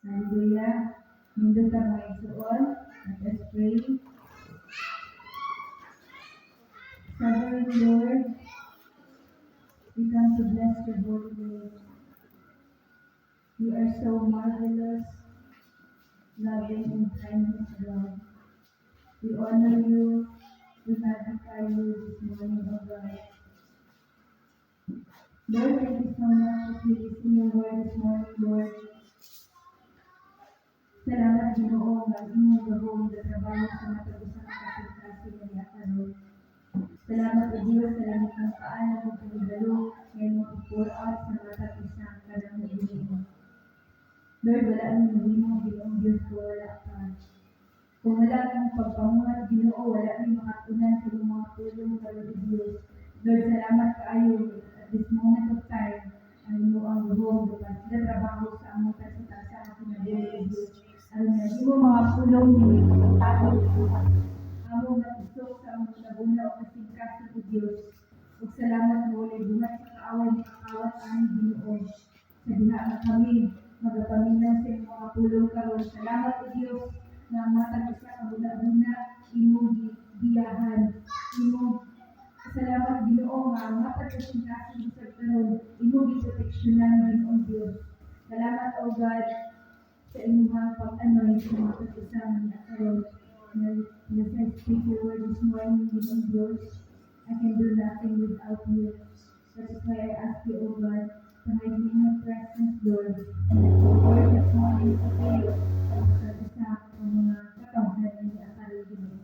Hallelujah. Nindot ka mga igsuon. Let us pray. Sovereign Lord, we come to bless your holy name. You are so marvelous, loving and kindness, Lord. We honor you. We magnify you this morning, O God. Lord, thank you so much as we listen your word this morning, Lord. Salamat, Ginoo, nga inyong gahong na trabaho sa matag-usang kapag-kasi niya karon. Salamat, O Diyos, sa langit ng paano mo pinagdalo ngayon mo ipur-out sa matag-usang kanang Ginoo. Lord, wala ang Ginoo, Ginoong Diyos ko, wala ka. Kung wala kang pagpamuhat, Ginoo, wala ang makatunan sa iyong mga tulong karon, O Diyos. Lord, salamat kaayo at this moment of time, ang imo ang gahong bukas sila trabaho sa among sa aking nabili, O Diyos. Ang naging mga pulong ni Pagod bukas. Among natusok sa among nabunaw kasing kasi o Diyos. Ug salamat mo ulit buhat sa kaaway ni kakawat ang Ginoo. Sa diha na kami magapaminaw sa iyong mga pulong karon. Salamat o Diyos na matag isa ka buna-buna imong gibiyahan. Imong salamat Ginoo nga matag kasing kasi sa karon imong giproteksyonan Ginoo Diyos. Salamat o God sa inyong pag-anoy sa mga pag-isang na karon. As I speak your word this morning, Ginoo Diyos, I can do nothing without you. That is why I ask you, O God, to hide me in your presence, Lord. And let your word this morning avail sa mga pag-isang o mga katawhan na akala Ginoo.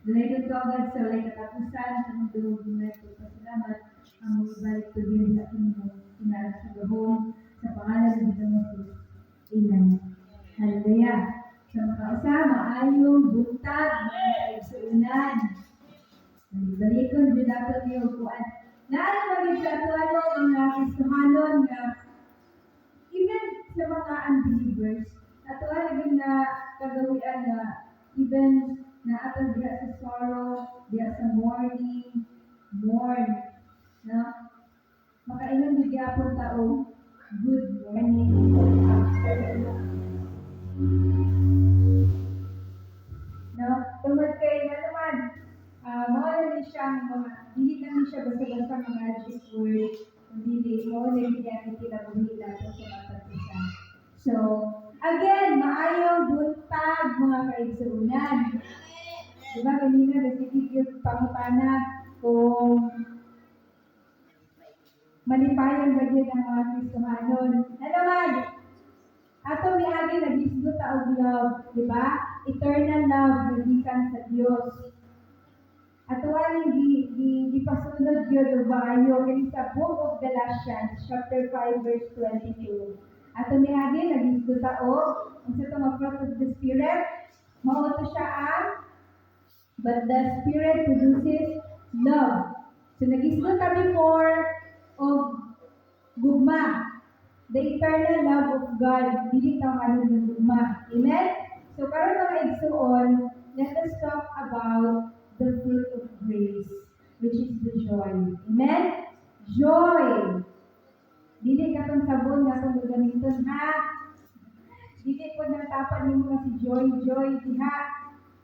Dalayan ko, God, sa walay katapusan sa mga tulog na ito. Pasalamat ang ibalik to din na inyo. Inaarap sa gahong sa pangalan ng Ginoo Jesus. Amen. Hallelujah. Sa mga kasama, ayong buntag, mga kaigsuunan. Balikon, din ako niyo kuan. Naan maging sa atuano ang mga Kristohanon nga even sa mga unbelievers, atuan naging na kagawian na even na atong diha sa sorrow, diha sa mourning, mourn. No? Makainom di gyapon taong good morning after. No? Tungod kay na naman, mawala din siyang mga, hindi naman siya basta-basta mga magic word, hindi, mawala din niya kinabuhila sa matag-isa. So, again, maayong buntag mga kaigsuunan. Diba, kanina, nasikip yung pangutana kung malipayan ba yun ang mga Kristohanon. Na naman, ato miagi nag-isgot og love, di ba? Eternal love nagikan sa Dios. Ato ani gipasunod gyud og maayo kini sa Book of Galatians chapter 5 verse 22. Ato miagi nag-isgot og unsa to nga fruit of the Spirit? Mao to siya ang but the Spirit produces love. So nag-isgot ta before of gugma. The eternal love of God, dili tayo ng gugma. Amen? So, karon mga igsuon, let us talk about the fruit of grace, which is the joy. Amen? Joy! Dili ka itong sabon nga itong gagamiton, ha? Dili po natapan niyo mga si joy, diha.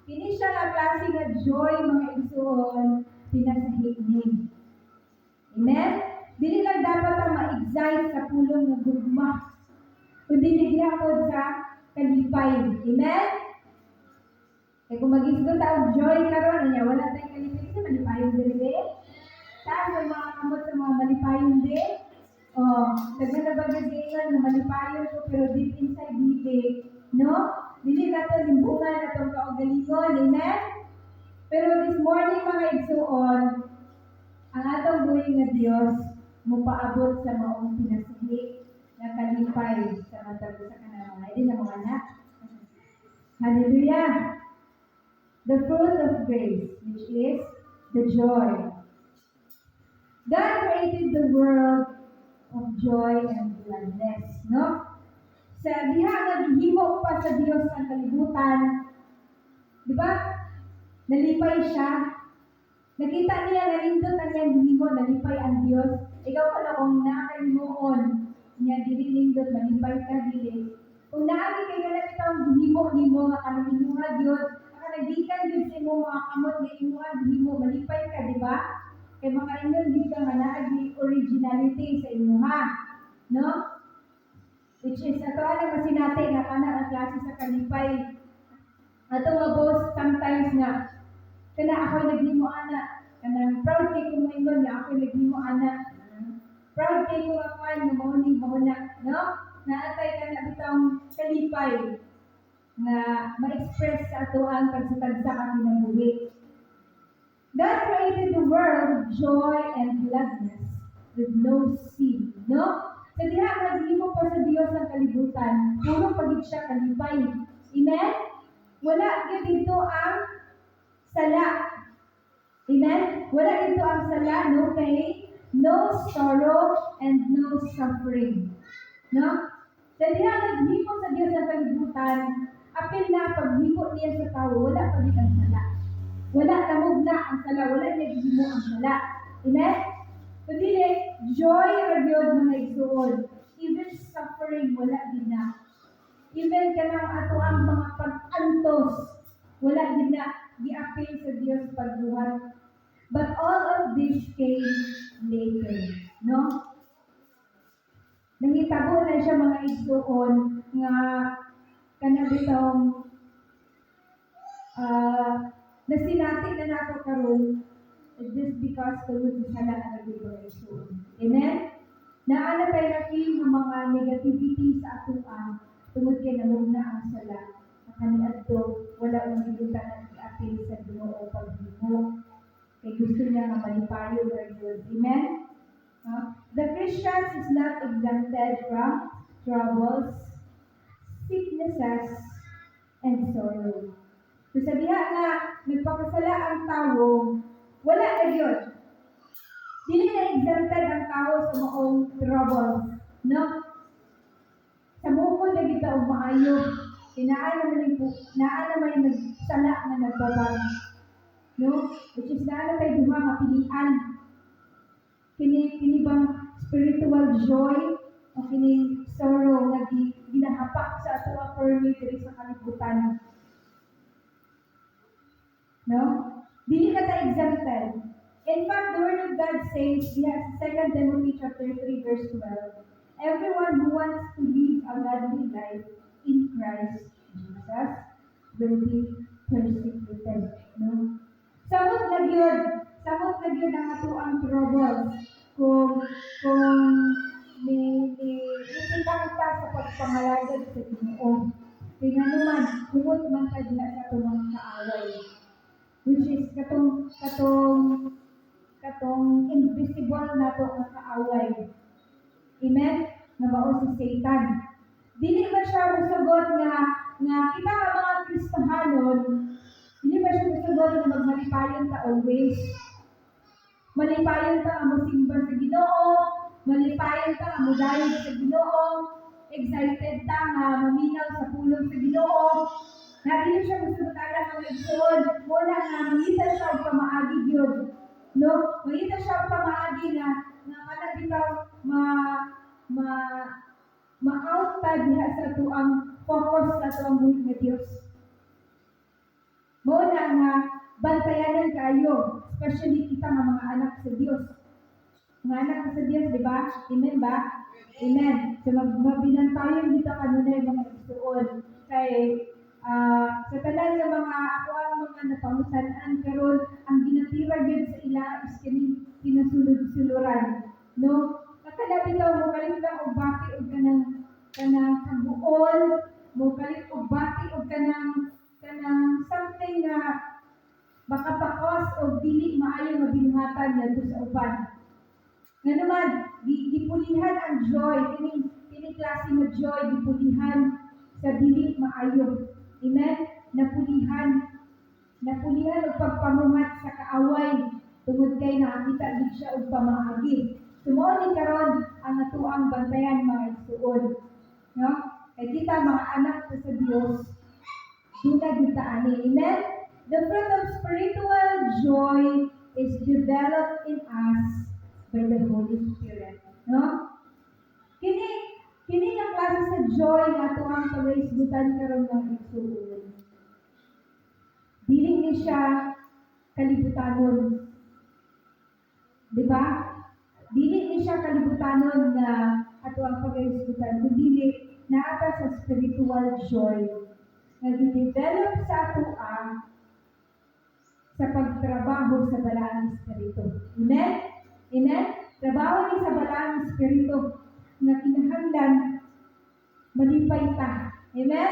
Kini siya nga klase nga joy, mga igsuon, pinasahignig. Amen? Dili lang dapat ang ma-excite sa pulong ng gugma. Kundi nagihapon sa kalipay. Amen? Kaya kung mag-isgot ang joy karon niya, wala tayong kalipay sa malipayong dili. Saan may mga kamot sa mga malipayong dili? Naghanabagagayon na malipayong ko pero deep inside bibig. No? Dili na ito limbungan na itong kaugalingon. Amen? Pero this morning mga igsuon, ang atong buhay nga Diyos, mupaabot sa maong pinasahi na kalipay sa matag sa kanang mga na mga anak. Hallelujah! The fruit of grace, which is the joy. God created the world of joy and gladness, no? Sa diha naghimo pa sa Dios ang kalibutan, di ba? Nalipay siya. Nakita niya, nalindot ang iyang himo, nalipay ang Diyos. Ikaw pala kung nakalimuon niya, dili lindot, malipay ka, dili. Kung naagi kay kanang itong gihimo nimo nga kanang imuha gyud, nagdikan gyud sa imo mga kamot nga imuha gihimo malipay ka, di ba? Kay makaingon gyud ka nga naagi originality sa imuha, no? Which is ato ana masinati nga kana ang klase sa kalipay. Ato nga boss sometimes nga kana ako naghimo ana, kanang proud kay ko maingon nga ako naghimo ana. Proud kay ko ako nga mahuna, no? Naatay ka na bitong kalipay na ma-express sa ato ang pagsatansa ka kinabuhi. God created the world with joy and gladness, with no sin, no? Sa diha naghimo pa sa Dios ang kalibutan, puro pagit siya kalipay. Amen? Wala gyud dito ang sala. Amen? Wala dito ang sala, no pain, no sorrow, and no suffering. No? Sa diha naghimo sa Dios ang kalibutan, apil na paghimo niya sa tao, wala pa ang sala. Wala namog na ang sala, wala niya gihimo ang sala. Amen? So dili, joy ra gyud mga igsuon. Even suffering, wala din na. Even kanang ato ang mga pag-antos, wala din na giapil sa Dios pagbuhat. But all of this came later, no? Nangitabo na siya mga igsuon nga kanabitong nasinati na nato karon just because tungod sa sala nga naging igsuon. Amen? Naana tayo natin ng mga negativity sa ato tungod kay namog na ang sala. Kaniadto wala man gibutan ang iapil sa Ginoo paghimo. Kay gusto niya nga malipayo ra gyud. Amen? The Christians is not exempted from troubles, sicknesses, and sorrow. So sa diha nga nagpakasala ang tawo, wala na yun. Dili na exempted ang tao sa maong troubles, no? Sa bukod na kita og maayo, naan naman yung nagsala na nagbabag, no? Which is naan na duha nga pilian. Kini bang spiritual joy o kini sorrow nga ginahapak sa ato ang permit diri sa kalibutan. No? Dili ka ta exempted. In fact, the Word of God says, yes, 2 Timothy chapter 3, verse 12, everyone who wants to live a godly life in Christ Jesus will be persecuted. No? Samot na gyud ang ato ang troubles kung itikang ka sa pagpangalagad sa Ginoo. Kaya naman, humot man ka diha sa ato mga kaaway. Which is katong invisible na to ang kaaway. Amen? Nabao si Satan. Dili ba siya musugot nga kita nga mga Kristohanon, dili ba siya musugot nga magmalipayon ta always? Malipayon ta nga mosimba sa Ginoo, malipayon ta nga modayog sa Ginoo, excited ta nga maminaw sa pulong sa Ginoo. Dili siya musugot ala mga igsoon, wala nga mangita siya og pamaagi gyud. No, mangita siya og pamaagi nga kana bitaw ma-out ta diha sa ato ang focus sa ato ang buhi nga Dios. Mo na nga bantayanan kayo, especially kita nga mga anak sa Dios. Mga anak sa Dios, di ba? Amen ba? Amen. So mabinantayan dito kanunay mga igsuon kay sa tanan nga mga ako ang mga napamusanan karon ang ginatira gyud sa ila is kini pinasulod-suluran. No? Nakalabi daw mo kalit lang og bati og kanang kabuol, mo kalit og bati og kanang something nga baka pakos og dili maayo mabinuhatan ngadto sa uban. Nga naman, gipulihan ang joy, kini klase nga joy gipulihan sa dili maayo. Amen? Napulihan og pagpamuhat sa kaaway tungod kay nakakita gid siya og pamaagi. Sumo ni karon ang atuang bantayan mga igsuon. No? Kay kita mga anak sa Dios, duna kita ani. Amen? The fruit of spiritual joy is developed in us by the Holy Spirit. No? Kini Kini nga klase sa joy nga ato ang pagaisgutan karon ng igsuon. Dili ni siya kalibutanon. Di ba? Dili ni siya kalibutanon na ato ang pagaisgutan, kundi naata sa spiritual joy na di-develop sa ato sa pagtrabaho sa balaang espiritu. Amen? Amen? Trabaho ni sa balaang espiritu na kinahanglan malipay ta. Amen?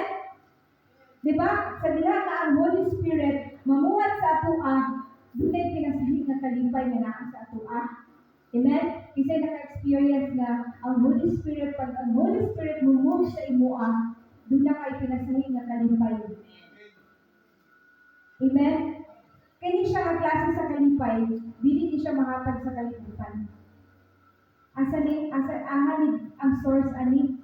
Di ba? Sa diha nga ang Holy Spirit mamuhat sa ato dunay pinasahig na kalipay nga naa sa ato Amen? Kasi naka-experience na ang Holy Spirit, pag ang Holy Spirit mumove sa imo doon na kay pinasahig na kalipay. Amen? Kaya siya ang klase sa kalipay, dili ni siya mahatag sa kalibutan. Ahanid ang source ani.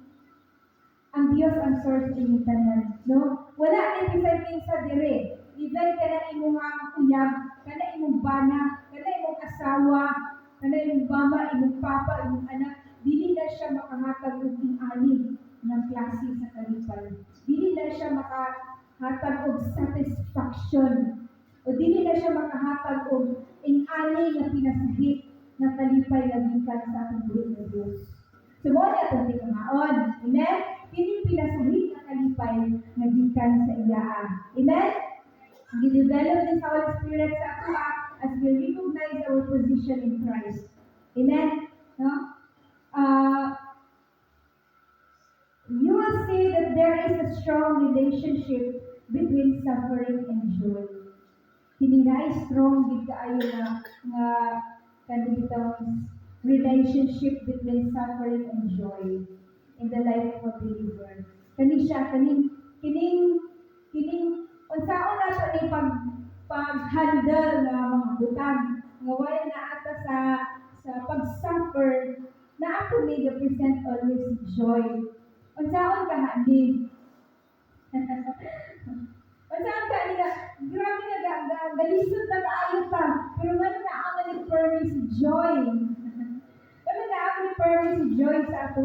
Ang Dios ang source ini tanan, no? Wala ni bisay sa dire. Even kana imong uyab, kana imong bana, kana imong asawa, kana imong mama, imong papa, imong anak, dili na siya makahatag og ani ng klase sa kalipay. Dili na siya makahatag og satisfaction. O dili na siya makahatag og ani nga pinasahig na kalipay na gikan sa atong buhi ng Dios. So mo na itong tingaon. Amen? Kini pinasahig na kalipay na gikan sa iya. Amen? Gi-develop din sa Holy Spirit sa ato as we recognize our position in Christ. Amen? No? You will see that there is a strong relationship between suffering and joy. Hindi na strong gid kaayo nga kanitong relationship between suffering and joy in the life of a believer. Kani siya kining unsaon nato ni pag-handle nga mga butang nga wala na ata sa pag-suffer na ako may represent always joy. Unsaon ka handi? Unsaon ka nila? Grabe na galisod na kaayo ta. Pero wala na ako ni si joy. Wala na ako ni si joy sa ato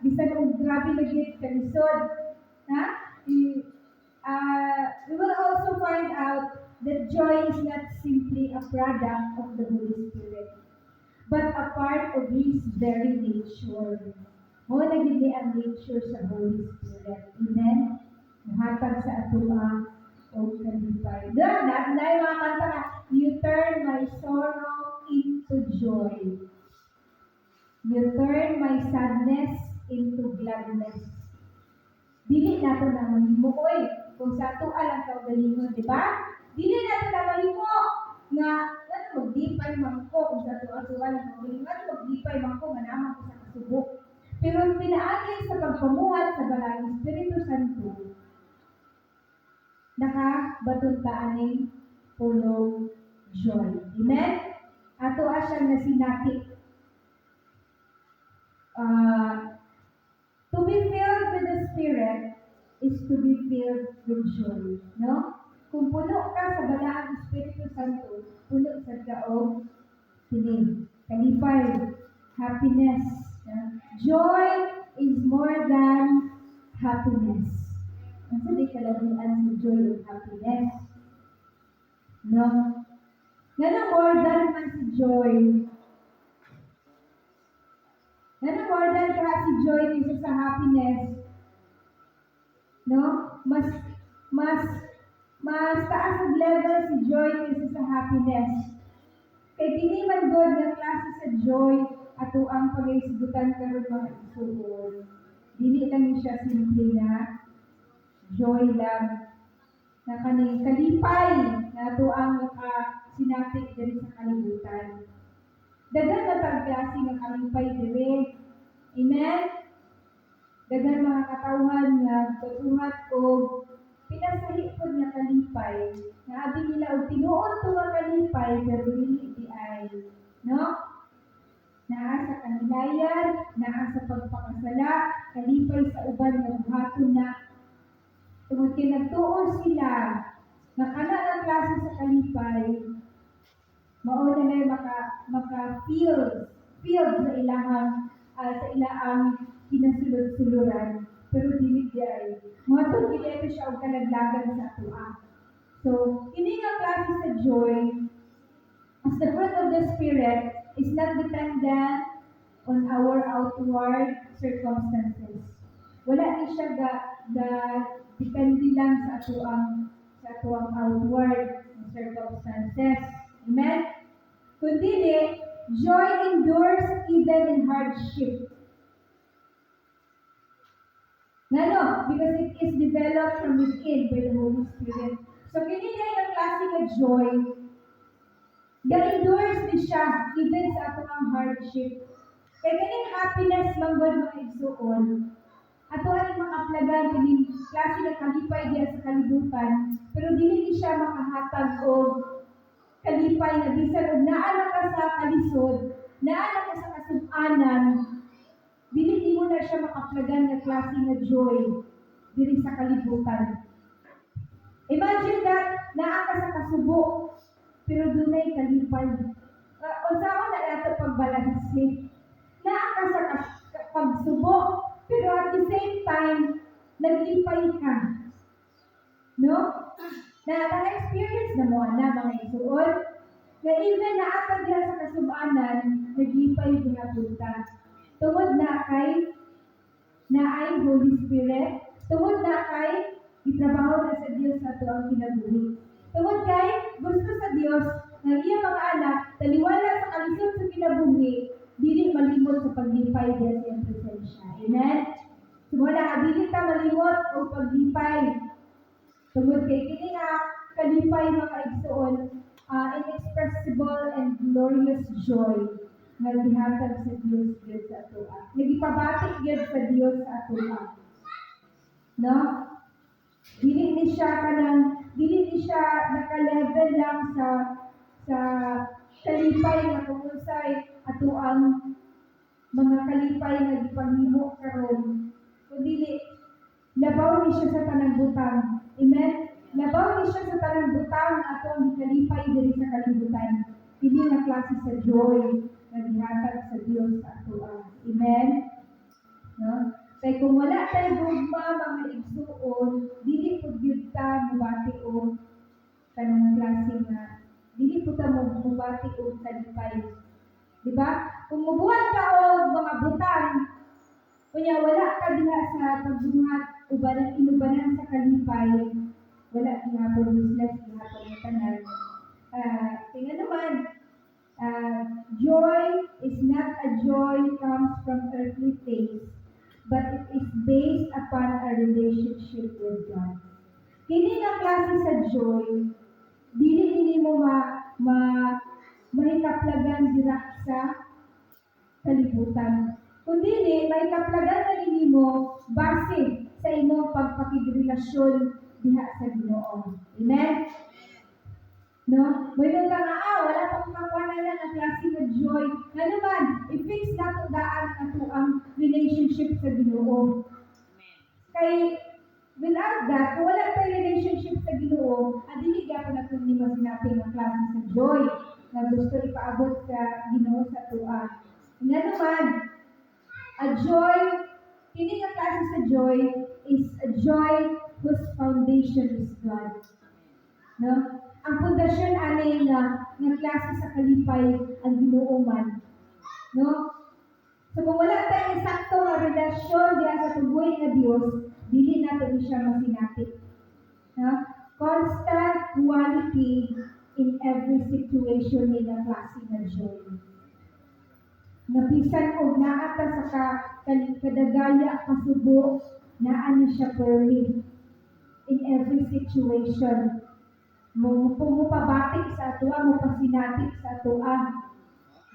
bisan kung grabe na gid kalisod. Ha? We will also find out that joy is not simply a product of the Holy Spirit, but a part of His very nature. Mo na gid ang nature sa Holy Spirit. Amen? Mahatag sa ato o kalipay. Doon, na yung mga kanta na, you turn my sorrow into joy. You turn my sadness into gladness. Dili nato na mahimo, kung sa ato alang kaugalingon, di ba? Dili nato na mahimo nga, magdipay man ko, kung sa ato alang kaugalingon, magdipay man ko, manaman ko sa kasubok. Pero pinaagin sa pagpamuhat sa Balang Espiritu Santo, nakabatun ta aning pulong joy. Amen? Ato asya na sinati. To be filled with the Spirit is to be filled with joy. No? Kung puno ka sa Balang Espiritu Santo, puno sa kaog kining kalipay, happiness. Joy is more than happiness. Ang sabi kalabihan sa joy and happiness. No? Nga more than man si joy. Nga more than ka si joy kaysa sa happiness. No? Mas taas ang level si joy kaysa sa happiness. Kay kini man God na klase sa joy ato ang pag-isigutan karon mga igsuon. Dili lang siya simple na joy lang na kaning kalipay na ato ang sinapit diri sa kalibutan. Daghan na pagklase ng kalipay diri. Amen? Daghan mga katawhan nga tutuhat o pinasahi po nga kalipay na abi nila og tinuod to nga kalipay pero dili di ay, no? Naa sa kanilayan, naa sa pagpakasala, kalipay sa uban nga buhaton na tungod kay nagtuon sila nga kana nga klase sa kalipay mao na nay maka feel sa ilahang kinasulod-suluran, pero dili di ay. Mga to gili siya og kalaglagan sa atoa. So, kini nga klase sa joy, as the fruit of the Spirit, is not dependent on our outward circumstances. Wala ni siya ga depende lang sa atuang outward circumstances. Amen? Kundi joy endures even in hardship. Ngano? Because it is developed from within by the Holy Spirit. So, kini na yung klase nga joy, ga-endures ni siya even sa atong hardship. Kaya kaning happiness manggod mga igsuon, ato ang makaplagan kining klase nga kalipay diya sa kalibutan, pero dili ni siya makahatag og kalipay na bisan og naa na ka sa kalisod, naa na ka sa kasub-anan, dili nimo na siya makaplagan nga klase nga joy diri sa kalibutan. Imagine that naa ka sa kasubo, pero dunay kalipay. Unsaon na nato pagbalanse? Naa ka sa pagsubo, pero at the same time, naglipay ka. No? Na-experience na mo na mga isuon, na even na atag diha sa kasubanan, naglipay diha punta. Tungod na ay Holy Spirit, tungod na kay itrabaho na sa Dios sa ato ang kinabuhi. Tungod kay gusto sa Dios nga iya mga anak taliwala sa kalisod sa kinabuhi, dili malimot sa paglipay diya sa iyang presensya. Amen? Sumuna, dili ta malimot o paglipay. Tungod kay kini nga kalipay mga igsuon, inexpressible and glorious joy nga gihatag sa Dios gyud sa atoa. Nagipabati gyud sa Dios sa atoa. No? Dili ni siya naka-level lang sa kalipay nga kung unsay ato ang mga kalipay nga gipanghimo karon. Kundi labaw ni siya sa tanang butang. Amen? Labaw ni siya sa tanang butang nga ato ang kalipay diri sa kalibutan. Dili na klase sa joy nga gihatag sa Dios sa atoa. Amen? No? Kaya kung wala tayo gugma mga igsuon, dili po gyud ta mubati o kanang klase nga dili po ta mubati o kalipay. Diba? Kung mubuhat ka o mga butang, kunya wala ka diha sa pagbuhat uban inubanan sa kalipay, wala diha po useless diha po yung tanan. Tingnan naman, joy is not a joy comes from earthly things, but it is based upon a relationship with God. Kini nga klase sa joy, dili mo mahikaplagan dira sa kalibutan. Kundi mahikaplagan na nimo base sa imong pagpakigrelasyon diha sa Ginoo. Amen? No? Mayroon ka nga, wala pang makakuha lang ang klase ng joy. Nga naman, i-fix na ito daan ang relationship sa Ginoo. Kay, without that, kung wala tayo relationship sa Ginoo, dili ka na kung di mo sinabi ng klase sa joy na gusto ipaabot sa Ginoo sa tuwa. Nga naman, a joy, kini nga klase sa joy is a joy whose foundation is God. No? Ang pundasyon ani nga klase sa kalipay ang Ginoo man. No? So kung wala tayong sakto nga relasyon diha sa tubuhay nga Dios, dili natin siya masinati. No? Constant quality in every situation ni na klase nga joy. Nabisan og naa ta sa kadagaya kasubo, naa ni siya permi in every situation. Pumupabatik sa atua, mupasinatik sa atua,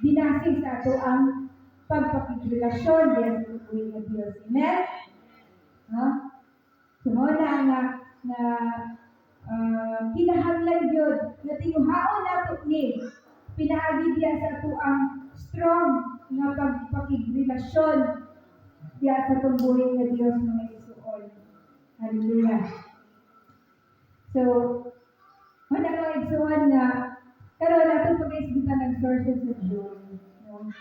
binasig sa ato ang pagpapigrelasyon diyan sa tubuhay nga Dios. Amen? No? So, na kinahanglan yun, na tinuhaon nato ni, pinaagi diya sa ato ang strong nga pagpapigrelasyon diya sa tubuhay nga Dios mga isuon. Hallelujah. So, wala mga igsuhan nga, karoon natin pag-isbitan ng sources of joy. No?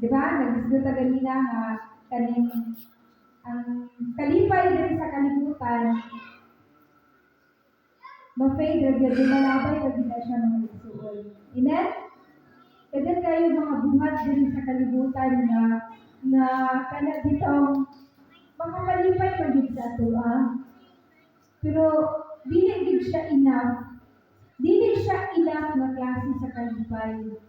Di ba? Nag-discuta ganina nga kaning ang kalipay diri sa kalibutan, ma-fade ra gyud malabay ra gyud siya mga igsuon. Amen? Kadang kayo mga buhat diri sa kalibutan nga kana bitong makakalipay man gyud sa ato. Pero dili gyud siya enough. Dili siya enough na klase sa kalipay.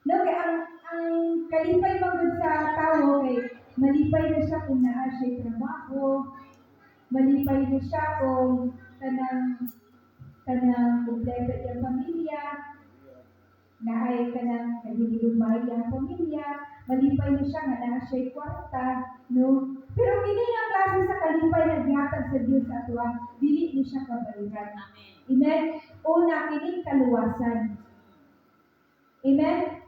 No, kaya ang kalipay magod sa tao kay malipay na siya kung naa siya trabaho, malipay na siya kung kanang kompleto yung pamilya, na ay kanang nagigilumay ang pamilya, malipay na siya nga naa siya kwarta, no? Pero kini nga klase sa kalipay na gihatag sa Dios sa ato, dili ni siya kabaluran. Amen. Una kini kaluwasan. Amen.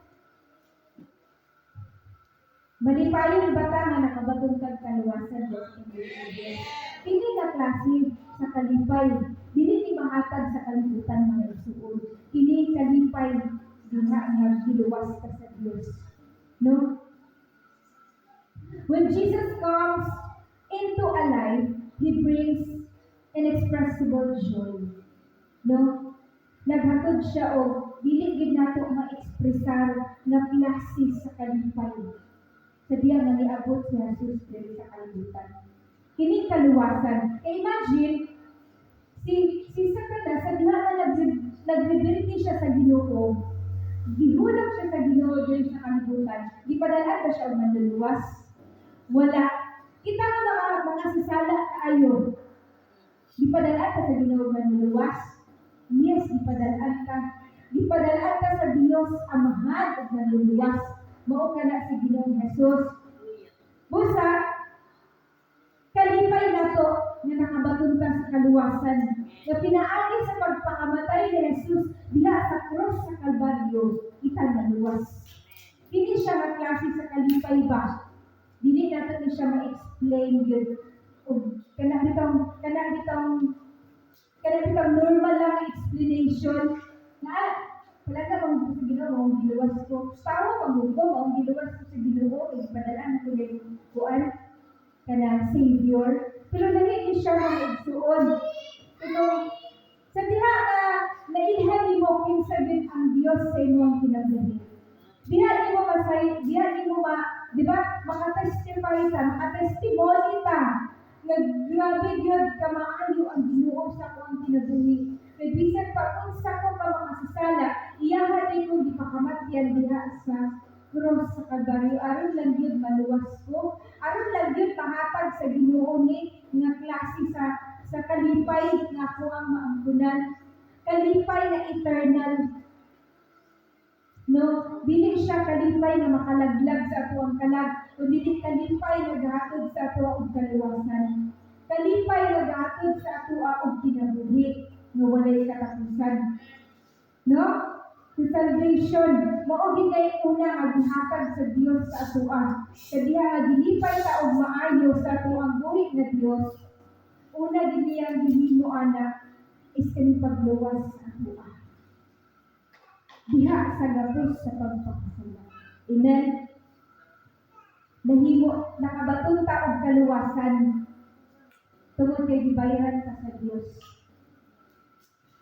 Malipayon bata nga nakabatong kag kaluwasan Diyos ng Diyos. Kini nga klase sa kalipay, dili ni mahatag sa kalibutan mga igsuon. Kini kalipay diha nga giluwas ka sa Dios. No? When Jesus comes into a life, He brings inexpressible joy. No? Naghatod siya og dili gid nato ma-ekspresar nga klase sa kalipay. Sa diya nga niabot si Jesus diri sa kalibutan. Kini kaluwasan. Imagine, si Satanas, sa diha nga nagbibirti siya sa Ginoo, gihulog siya sa Ginoo diri sa kalibutan, di padalaan ba siya og manluluwas? Wala. Kita mo mga sasala kaayo. Di padalaan ka sa Ginoo manluluwas? Yes, di padalaan ka. Di padalaan ka sa Dios Amahan og manluluwas. Mao kana si Ginoong Jesus. Busa, kalipay nato nga nakabaton ka sa kaluwasan. Nga pinaagi sa pagpakamatay ni Jesus diha sa cross sa Kalbaryo, kita naluwas. Kini siya nga klase sa kalipay ba? Dili nato ni siya ma-explain yun. Kanang normal lang explanation na talaga mong sa Ginoo, mong giluwas ko. Tao, mong giluwas ko sa Ginoo, padalaan ko yung kuan, kanang Savior. Pero dali siya mga igsuon. Ito, sa diha na ilhan mo kinsa din ang Dios sa imong kinabuhi. Diha di mo di ba, makatestify ta, makatestimony ta, nga grabe gyud ka maayo ang Ginoo sa akong kinabuhi. Kay bisan pa unsa ko ka mga sasala, iyahan ay kong ipakamatyan diha sa cross sa Kalbaryo. Aron lang yun maluwas ko. Aron lang yun mahatag sa Ginoo ni nga klase sa kalipay nga ko ang maampunan. Kalipay na eternal. No, dili siya kalipay na makalaglag sa ato ang kalag, o dili kalipay na gahatod sa ato ang kaluwasan. Kalipay na gahatod sa ato ang kinabuhi nga walay katapusan. No? Sa salvation, mao gid una nga gihatag sa Dios sa atoa. Sa diha nga dilipay ta og maayo sa ato ang buhi nga Dios. Una gid niyang gihimo ana is kani pagluwas sa atoa. Diha sa gabos sa pagpakasala. Amen. Nakabaton ta og kaluwasan tungod kay gibayaran ta sa Dios.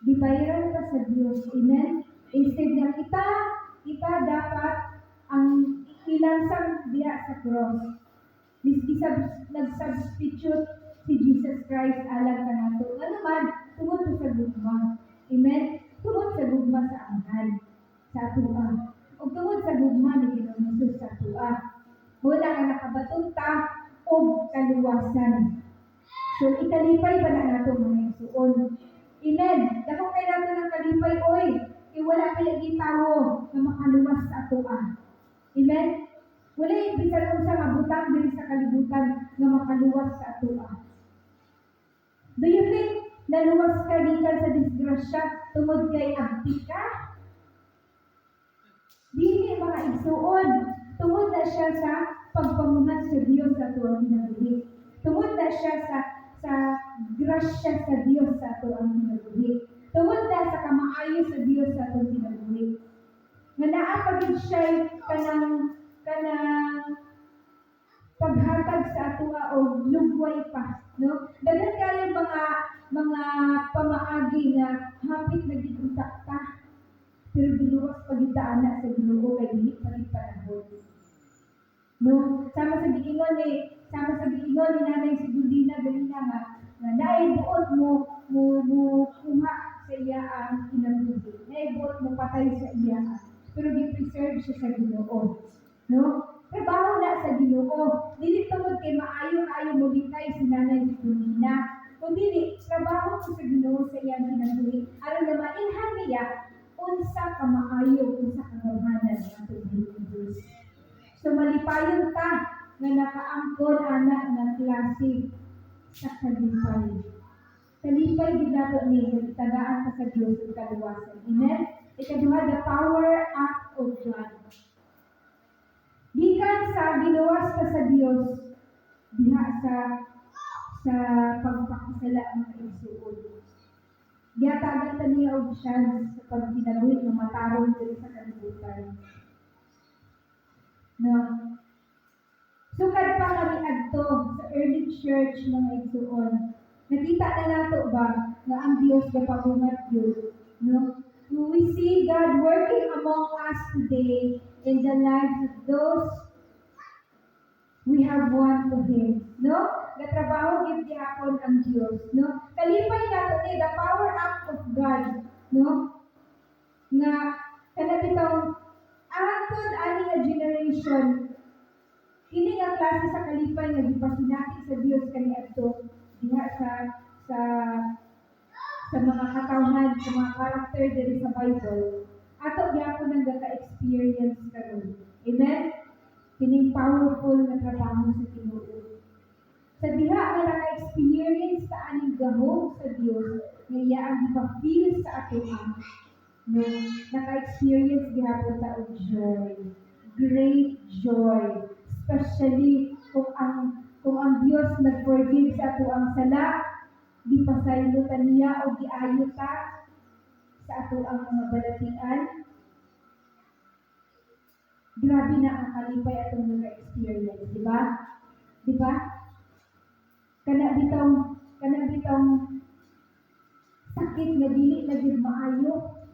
Gibayaran ta sa Dios. Amen. Instead na kita dapat ang ilansang diha sa cross. Nag-substitute si Jesus Christ alang kanato. Ano man, tungod sa gugma. Amen. Tungod sa gugma sa anghel. Sa atua. O tungod sa gugma ni Ginoong Jesus sa atua. Mula nga nakabaton ta og kaluwasan. So, ikalipay ba na nato mga isuon? Amen. Dako kay nato ng kalipay, oy. Wala kay gitawo na makaluwas sa atoa. Amen. Wala bisan unsa nga butang diri sa kalibutan nga makaluwas sa atoa. Do you think naluwas ka gikan sa disgrasya tungod kay abdi ka? Dili mga igsuon. Tungod na siya sa pagpamuhat sa Dios sa ato ang kinabuhi. Tungod na siya sa grasya sa Dios sa ato ang kinabuhi. Tungod na sa kamaayo sa Dios sa ato kinabuhi. Nga naapagid siya kanang kanang paghatag sa ato og lugway pa, no? Daghan kayo mga pamaagi nga hapit na gid ta, pero giluwas pagidaan na sa Ginoo kay dili pa rin panahon. No, sama sa giingon ni Nanay si Dudina ganina nga naay buot mo kuha sa iya ang kinabuhi. Naay buot mo patay sa iya. Pero gi-preserve siya sa Ginoo. No? Trabaho na sa Ginoo. Dili tungod kay maayo mo likay si Nanay si Dudina. Kundi trabaho ko sa Ginoo sa iyang kinabuhi aron na mainhan niya unsa ka maayo unsa ka gamhanan nga atong Diyos. So malipayon ta nga nakaangkon anak nga klase sa kalipay. Kalipay gid nato ni tagaan ka sa Dios ug kaluwasan. Amen. Ikaduha, the power act of God. Gikan sa giluwas ka sa Dios diha sa pagpakasala ng kaigsuon. Giyatagan ta niya og chance sa pagkinabuhi nga matarong diri sa kalibutan. No. Sukad pa kami adto sa early church mga igsuon. Nakita na nato ba nga ang Dios gapagungat yun, no? We see God working among us today in the lives of those we have won to Him, no? Gatrabaho gid gihapon ang Dios, no? Kalipay nato ni the power act of God, no? Nga kana bitong atod ani nga generation kini nga klase sa kalipay nga gipasinati sa Dios kaniadto diha sa mga katawhan, sa mga character diri sa Bible. Ato gyapon nang gaka-experience karon. Amen. Kining powerful na trabaho sa Ginoo. Sa diha nga naka-experience ta aning gahom sa Dios nga iya ang gipa-feel sa ato no, naka-experience gihapon ta og joy. Great joy. Especially kung ang Dios nag-forgive sa ato ang sala, gipasaylo ta niya o giayo ta sa ato ang mga balatian. Grabe na ang kalipay atong naka-experience, di ba? Di ba? Kana bitong sakit na dili na gid maayo,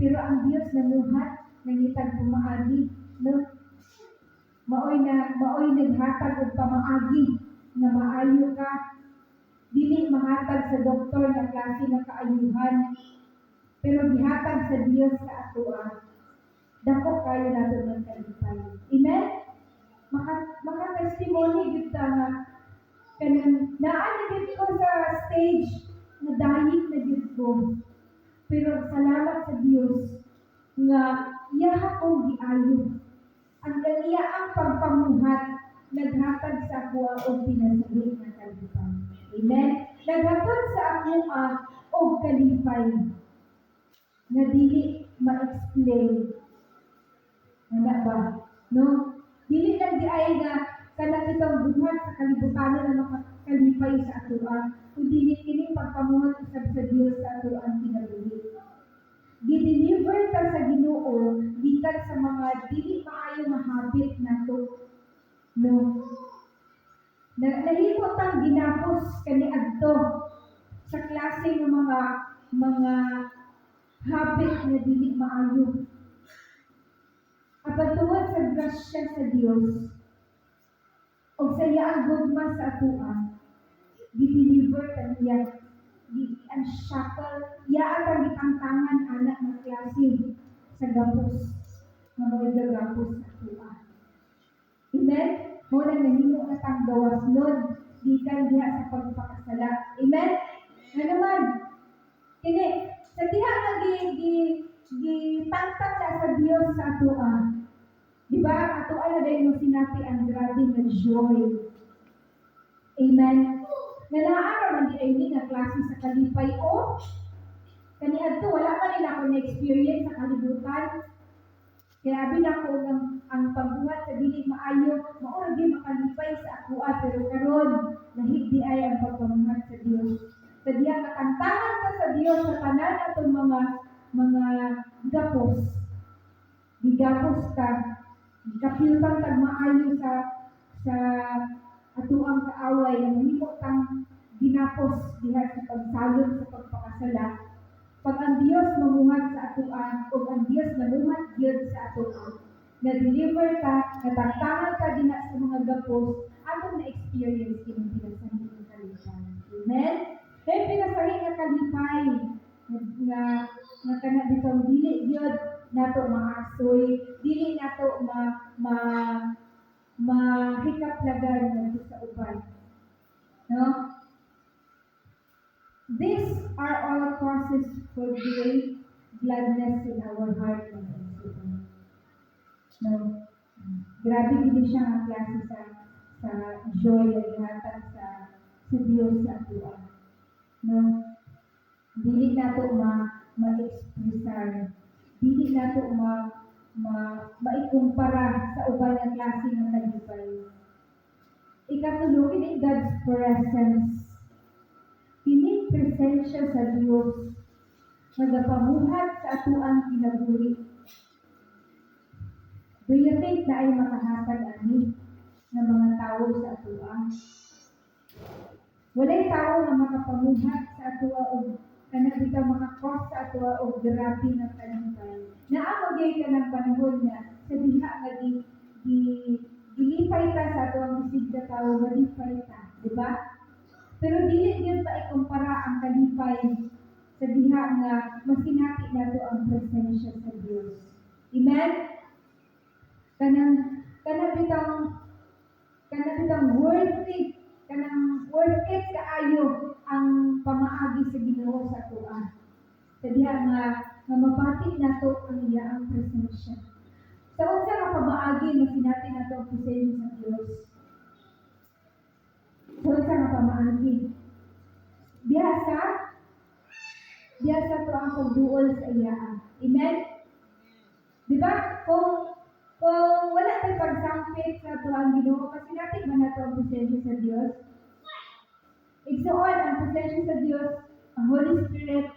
pero ang Dios namuhat nangitag pumaagi, no? Maoy naghatag og pamaagi nga maayo ka. Dili mahatag sa doktor nga klase ng kaayuhan, pero gihatag sa Dios sa atoa. Dako kayo nato ng kalipay. Amen? Maka-testimony gid ta nga kanang naa gid ko sa stage na dayik na gid ko. Pero salamat sa Dios nga iya akong giayo. Ang kaniya ang pagpamuhat naghatag sa ako og pinasahig ng kalipay. Amen? Naghatag sa ako og kalipay na dili ma-explain. Ano ba? No? Dili lang di ay nga kanang itong buhat sa kalibutan na makakalipay sa ato kundi kini pagpamuhat usab sa Dios sa ato ang kinabuhi. Gi-deliver ta sa Ginoo gikan sa mga dili maayo nga habit nato. No. Nahimo tang ginapos kaniadto sa klase ng mga habit na dili maayo. Apan tungod sa grasya sa Dios o sa iyang gugma sa atoa, gi-deliver ta niya. Di-unshackle, iya ang gitangtangan anak ng klase sa gapos, nga mga gapos sa tuwa. Amen? Muna nahimo na tang gawaslod, gikan diha sa pagpakasala. Amen? Nga naman, kini, sa diha nga gitangtang na sa Dios sa tuwa. Diba? Atoa na dahil mo sinapi ang grabe na joy. Amen? Na naaaraman di ay ni nga klase sa kalipay o kaniadto wala man nila ako na-experience sa kalibutan. Kaya binako ang pagbuhat sa dili maayo, mao gyud makalipay sa ako pero karon lahi di ay ang pagpamuhat sa Dios. Sa diha katantangan ta sa Dios sa tanan atong mga gapos. Digapos ka Kapiltang tag maayo sa atuang kaaway nga mahimo tang ginapos diha sa pagsalod sa pagpakasala. Pag ang Dios mamuhat sa atuan o ang Dios mamuhat gyud sa atuan, na-deliver ka, natangtangan ka din sa mga gapos, atong na-experience kini pinasahi ng kalipay. Amen? Kaya pinasahi nga kalipay, nga kana bitong dili gyud nato maasoy, dili nato mahikaplagan nga sa uban. No? These are all causes for great gladness in our heart and soul. No? Grabe din siya ang klase sa joy na gihatag sa Diyos sa atuan. No? Dili nato ma-expressar. Dili nato maikumpara sa uban nga klase ng kalipay. Ikatulo, in God's presence. Kini presensya sa Dios nagapamuhat sa atuang kinabuhi. Do you think na ay makahatag ani ng mga tao sa atuang? Walay tao nga makapamuhat sa atua o kanang bitaw makakos sa atua o grabe ng kalipay. Naamagay ka ng panahon nga sa diha nga gilipay ta sa atuang bisig na tao, malipay ta, di ba? Pero dili gyud pa ikumpara ang kalipay sa diha nga masinati nato ang presensya sa Dios. Amen? Kanang worth it kaayo ang pamaagi sa Ginoo sa atuan. Sa diha nga mabati nato ang iyang presensya. Sa unsa nga pamaagi masinati nato ang presensya sa Dios? Sa nga pamaagi. Biyasa to ang pagduol sa iyaan. Amen? Di ba? Kung wala tayong pagsampit sa ito ang Ginoo, kasi natin ba na ito ang presensya sa Diyos? Igsuon ang presensya sa Diyos, ang Holy Spirit,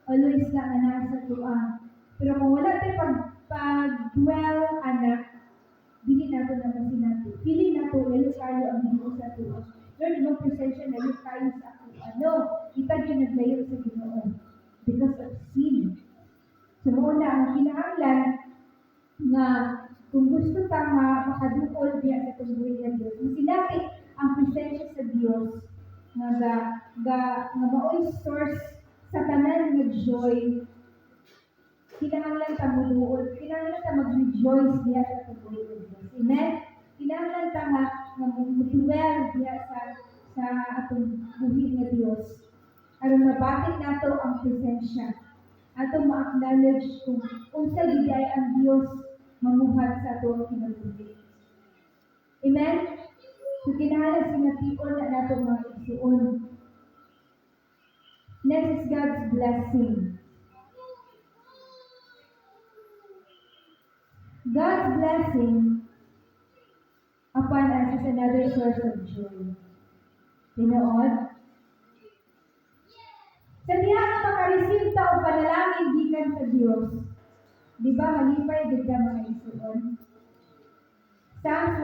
always na nasa tuang. Pero kung wala tayong pag-dwell, anak, dili nato na kasi natin. Pili nato, layo kayo ang Ginoo sa tuang. Lord, ibang presensya na yung kayo sa ako. Ano? Kita yung naglayo sa Ginoo. Because of sin. So, muna ang kinahanglan na kung gusto ta makadukol diya sa tungguin ng Diyos, masinati ang presensya sa Diyos nga maoy source sa tanan ng joy. Kinahanglan ta muluod, kinahanglan ta mag-rejoice diya sa tungguin ng Diyos. Amen? Kinahanglan ta nga mag-dwell diya sa atong buhi ng Diyos. Aron mabatik nato ang presensya. Atong ma-acknowledge kung unsa gid ay ang Dios mamuhat sa atong kinabuhi. Amen? So kinahanglan sinatiun na nato mga igsuon. Next is God's blessing. God's blessing upon us is another source of joy. Tinood? Sa diha nga makareceive ta og panalangin gikan sa Dios. Di ba malipay gid ka mga igsuon? Psalms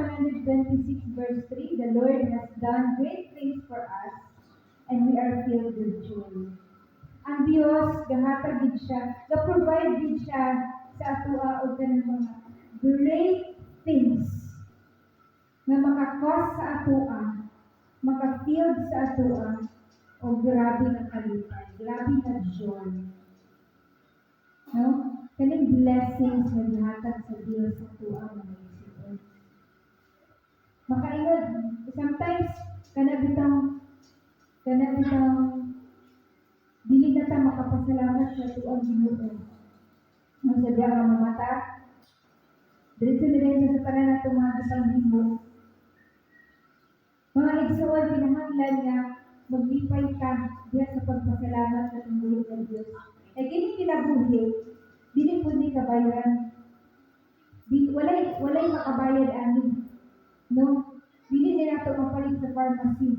126 verse 3, the Lord has done great things for us, and we are filled with joy. Ang Dios gahatag gid siya, ga-provide gid siya sa atua og kanang mga great things na makakos sa atua, maka-filled sa atua, o grabe na kalipay, grabe na joy. No? Kaning blessings na gihatag sa Dios sa atua mga igsuon. Makaingon, sometimes kanabitang dili na ta makapasalamat sa tuang Ginoo. Ang sadya nga mamata, diretso sa tanan nato mga gipanghimo. Mga igsuon, pinahanglan nga maglipay ka diya sa pagpasalamat sa tungkulong ng Diyos. Eh kini kinabuhi, dili pud ni kabayaran. Walay makabayad ani. No? Dili ni nato mapalit sa pharmacy.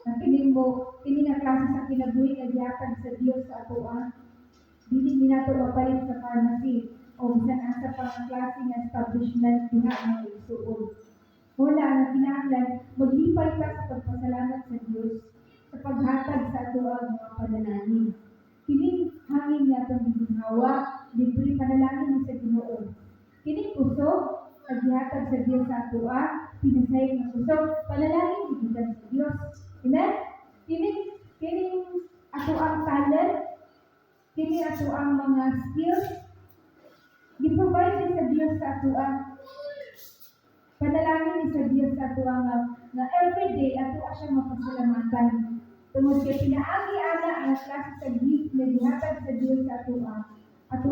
Kini na klase sa kinabuhi nga gihatag sa Dios sa atoa. Dili ni nato mapalit sa pharmacy. o bisan asa pa nga klase nga establishment diha nga igsuon. Wala nga kinahanglan maglipay ka sa pagpasalamat sa Dios sa paghatag sa ato ang mga panalangin. Kining hangin nga itong biginhawa, libre panalangin ni sa Ginoo. Kining usog, paghatag sa Dios sa ato pinasayang nga usog, panalangin gigikan sa Dios. Amen? Kining ato ang talent, kining ato ang mga skills, giprovide sa Dios sa ato panalangin ni sa Dios sa ato nga everyday ato siya mapasalamatan. Tungod kay pinaagi ana ang klase sa gift na gihatag sa Dios sa ato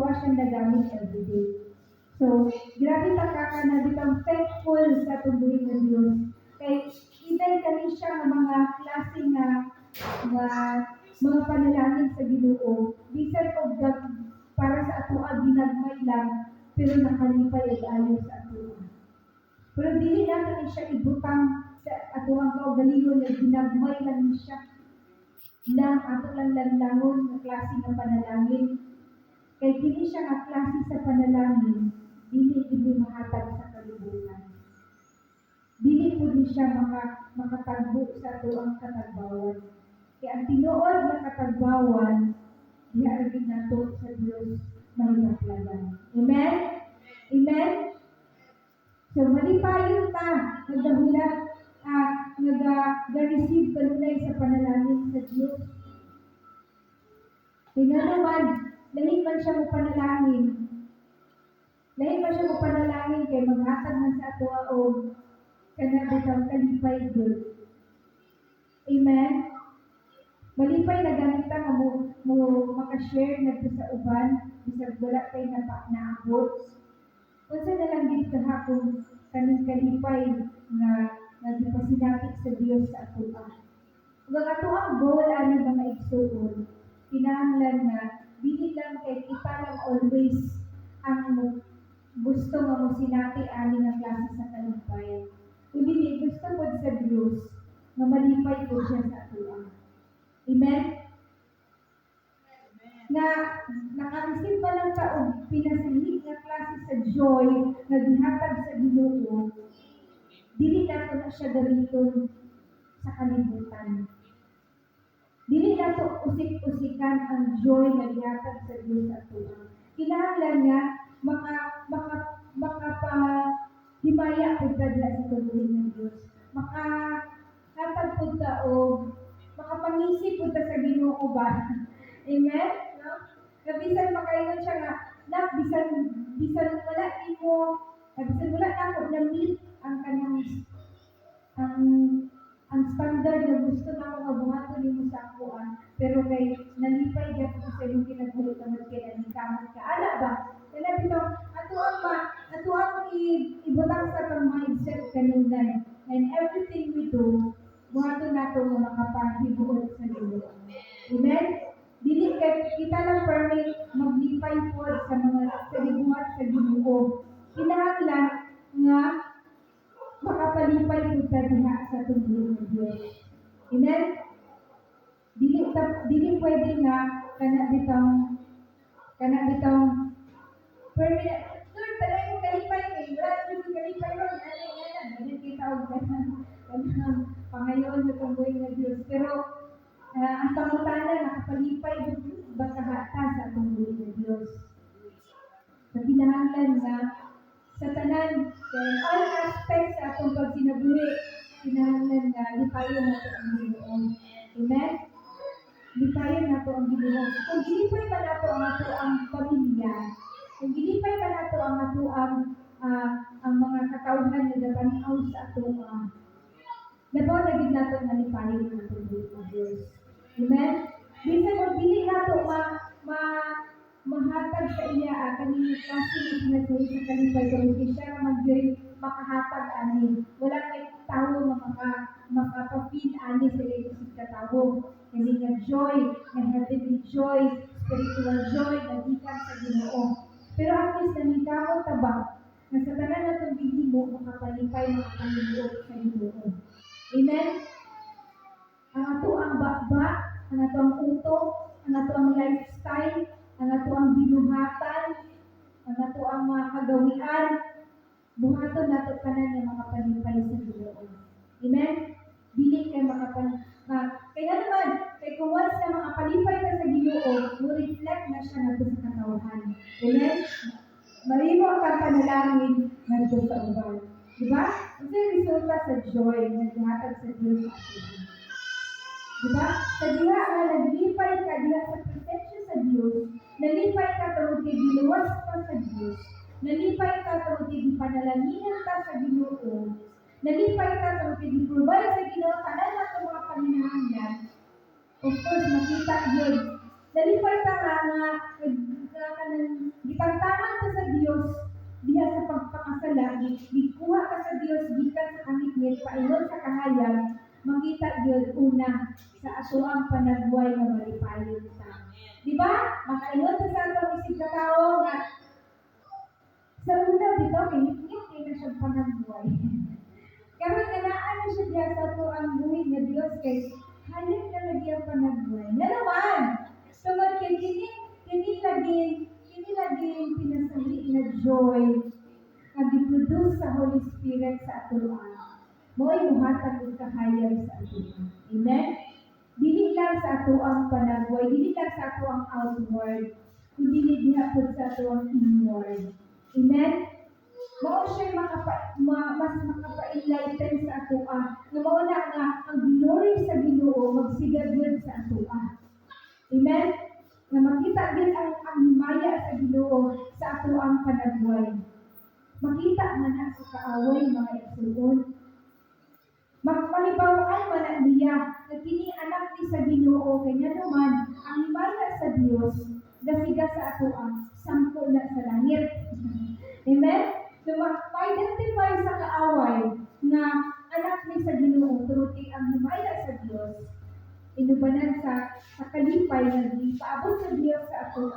siya nagamit everyday. So, grabe ta na bitang thankful sa tubuhin ng Dios. Kay iday kami siya nga mga klase nga mga panalangin sa Ginoo. Bisan og para sa ato ginagmay lang, pero nakalipay og ayo sa ato. Pero dili nato ni siya ibutang sa ato ang kaugalingon na ginagmay lang ni siya. Lang ato lang langon nga klase ng panalangin. Kay kini siya nga klase sa panalangin, dili mahatag sa kalibutan. Dili po ni siya makatagbo sa ato ang katagbawan. Kaya ang tinuod na katagbawan, diaragin nato sa Dios mahimaplagan. Amen? Amen? So, malipayon ta, nagdahulat, nag-receive kanunay sa panalangin sa Diyos. Tingnan naman, lahit man siya mo panalangin. Lahit man siya mo panalangin kay maghatag man sa ato o kanabitang kalipay Diyos. Amen? Malipay na gamit ta mo makashare na sa uban, bisag wala tayo naabot. Unsa na lang din kahapon kaning kalipay na nagpasinapit sa Dios sa ato. Ug ato ang goal ani mga igsuon, kinahanglan na dili lang kay kita lang always ang gusto nga mo sinati ani nga klase sa kalipay. Kundi gusto pod sa Dios nga malipay po siya sa ato. Amen? Na naka-receive pa lang ka og pinasilig nga klase sa joy na gihatag sa Ginoo, dili nato na siya gamiton sa kalibutan. Dili nato usik-usikan ang joy na gihatag sa Dios sa ato. Kinahanglan nga makapahimaya pud ta sa tubuhin ng Dios. Makahatag pud ta og makapangisip pud ta sa Ginoo ba. Amen? No? Bisan makaingon siya nga, bisan wala imo, bisan wala na ako na-meet ang kanang ang standard na gusto na ako mabuhaton nimo sa akuan, pero kay nalipay gyud ko sa imong kinabuhi tungod kay nanikamot ka. Ala ba? Kaya bitaw ato ang ibutang sa tong mindset kanunay. And everything we do, buhaton nato nga makapahibuot sa Ginoo. Amen? Dili kay kita lang permit maglipay po sa mga kalibuhat sa Ginoo. Kinahanglan nga makapalipay po sa diha sa tubuhin ng Diyos. Amen? Dili pwede nga kana bitong permit. Lord, tagay mo kalipay kay wala mo kalipay ron. Ganyan kita og ganang pangayoon sa tubuhin ng Diyos. Pero ang pangutana nakapalipay ba kahata sa tubuhin ng Diyos. Sa kinahanglan nga sa tanan, all aspects sa atong pagsinabuhi, kinahanglan nga lipayon nato ang Ginoo. Amen? Lipayon nato ang Ginoo. Kung gilipay pa nato ang pamilya, kung gilipay pa nato ang mga katawhan na napanaw sa ato, labaw na gid nato nga lipayon nato ang Diyos. Amen? Bisan kung dili nato mahatag sa iya kanina kasi sinasabi sa kalipay kung siya naman din makahatag ani. Wala kay tao na makapapil ani sa iyo sa tao. Hindi nga joy, nga heavenly joy, spiritual joy na gikan sa Ginoo. Pero at least nanitao taba na sa tanan natong gihimo makapalipay makapalibuot sa Ginoo. Amen? Ang ato ang bakba, ang ato ang utok, ang ato ang lifestyle, ang ato ang binuhatan, ang ato ang mga kagawian, buhaton nato tanan nga makapalipay sa Ginoo. Amen? Dili kay kaya naman, kay kung once na makapalipay ka sa Ginoo, mo reflect na siya ngadto sa katawhan. Amen? Marimo ang panalangin ngadto sa uban. Diba? Ito yung resulta sa joy na gihatag sa Diyos sa atin. Diba? Sa diha nga naglipay ka diha sa presensya sa Diyos, nalipay ka tungod kay giluwas ka sa Diyos, nalipay ka tungod kay gipanalangin ka sa Ginoo, nalipay ka tungod kay giprovide sa Ginoo tanan nato mga panginahanglan. Of course, makita yun. Nalipay ka nga gitantanan ka sa Diyos diha sa pagpakasala, gikuha ka sa Diyos gikan sa kamit paingon sa kahayag, makita yun una sa ato ang panagbuhay nga malipayon ta. Di ba? Makaingon sa atong isig ka tao nga sa una dito kay na siya panagbuhay. Karon ganaan na siya diya sa ato ang buhay nga Dios kay hayag na lagi ang panagbuhay. Na naman, tungod kay kini lagi pinasahi na joy nga giproduce sa Holy Spirit sa ato ang mo'y muhatag og kahayag sa ato. Amen? Dili lang sa ato ang panagbuhay, dili lang sa ato ang outward, kundi diha pud sa ato ang inward. Amen? Mao siya mas makapa-enlighten sa ato nga mao na nga ang glory sa Ginoo magsigad sa ato. Amen? Nga makita din ang himaya sa Ginoo sa ato ang panagbuhay. Makita man na sa kaaway mga igsuon. Magpalibawaan man na niya na kini anak ni sa Ginoo kanya naman ang himaya sa Dios gasiga sa ato ang sampo na sa langit. Amen? So ma-identify sa kaaway na anak ni sa Ginoo tungod ang himaya sa Dios inubanan sa kalipay na gipaabot sa Dios sa ato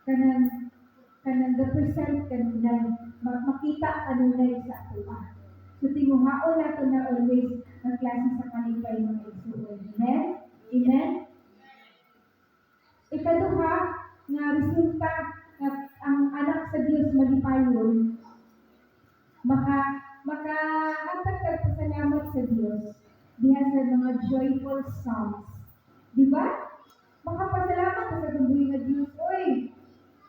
kanang represent kanunay makita kanunay sa ato. So tinguhaon nato na always ang klase sa kalipay mga igsuon. Amen? Amen? Ikaduha nga resulta ang anak sa Dios malipayon makahatag ka pasalamat sa Dios diha sa mga joyful songs. Di ba? Makapasalamat ka sa gabuhi nga Dios. Oy,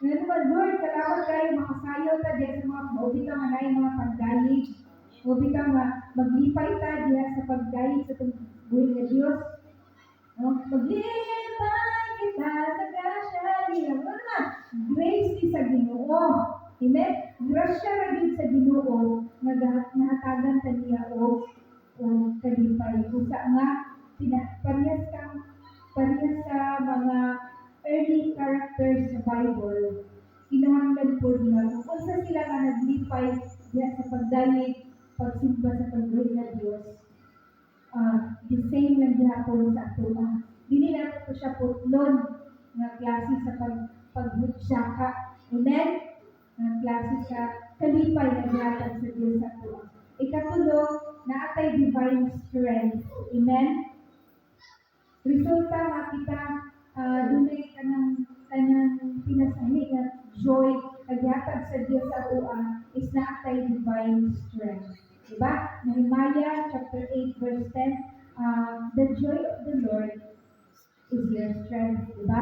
nga naman Lord, salamat kayo makasayaw ta diha sa mga maubita nga naay mga pagdayig. Maubita nga maglipay ta diha sa pagdayig sa gabuhi nga Dios. Maglipay kita sa grasya niya. Ano naman? Grace ni sa Ginoo. Amen? Grasya na din sa Ginoo nga nahatagan ta niya o kalipay. Kusa nga, parehas sa mga early characters sa Bible, kinahanglan po niya kung unsa sila nga naglipay diya sa pagdayeg, pagsimba sa pagbuhay na Diyos. The same lang gihapon sa ato. Dili na ito siya putlon nga klase sa paghutsaka. Amen? Nga klase sa kalipay na gihatag sa Diyos sa ato. Ikatulo, naatay divine strength. Amen? Resulta nga kita dunay kanang pinasahi nga joy kagihatag sa Dios sa ato is naatay divine strength. Diba? Nehemiah chapter 8 verse 10, the joy of the Lord is your strength. Diba?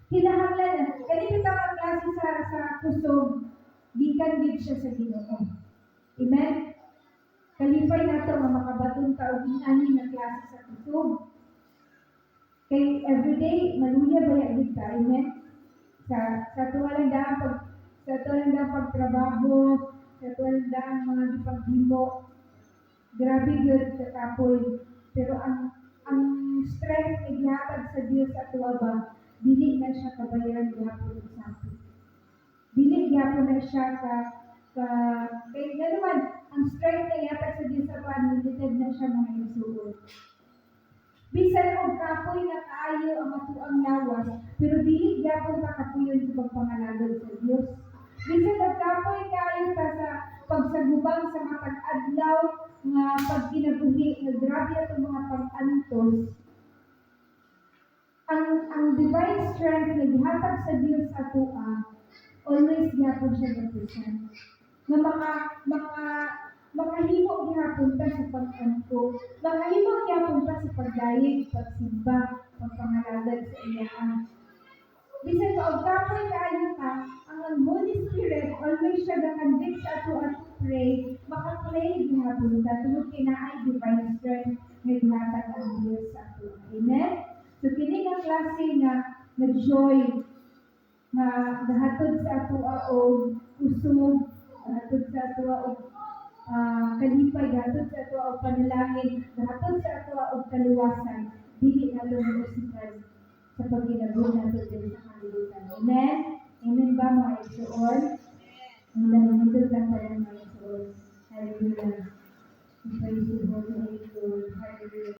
Kinahanglan kani kita ang klase sa kusog gikan gid siya sa Ginoo. Amen? Kalipay nato nga makabaton ka og ani nga klase sa kusog. Kay everyday maluya baya gid ka. Amen? Sa tuwalang daan pagtrabaho, sa tuwalang daan mga gipaghimo, grabe gyud sa kapoy. Pero ang strength nga gihatag sa Dios sa ato ba, dili na siya kabayaran gyapon sa ato. Dili gyapon na siya kay naman ang strength na gihatag sa Dios sa ato, limited na siya mga igsuon. Bisan og kapoy na kaayo ang atuang lawas, pero dili gyapon ka kapuyon sa pagpangalagad sa Dios. Bisan og kapoy kaayo ka sa pagsagubang sa matag adlaw nga pagkinabuhi nga grabe atong mga pag-antos. ang divine strength na gihatag sa Dios sa atoa always gihapon siya represent nga makahimo gihapon ta sa pag-angko, makahimo gihapon ta sa pagdayeg, pagsimba, pagpangalagad sa iyang. Bisan kaugapon kaayo ka, ang Holy Spirit always siya ga-convict sa ato at pray, maka-pray gihapon ta tungod kay naay divine strength nga gihatag ang Dios sa ato. Amen. So kini nga klase nga joy nga gahatod sa ato og usog, gahatod sa ato og kalipay, gahatod sa ato og panalangin, gahatod sa ato og kaluwasan, dili nato musikan sa pagginagong nato diri sa kalibutan. Amen? Amen ba mga igsoon? Ang nangyayod lang tayo mga igsoon. Hallelujah. We praise you, Holy Lord. Hallelujah.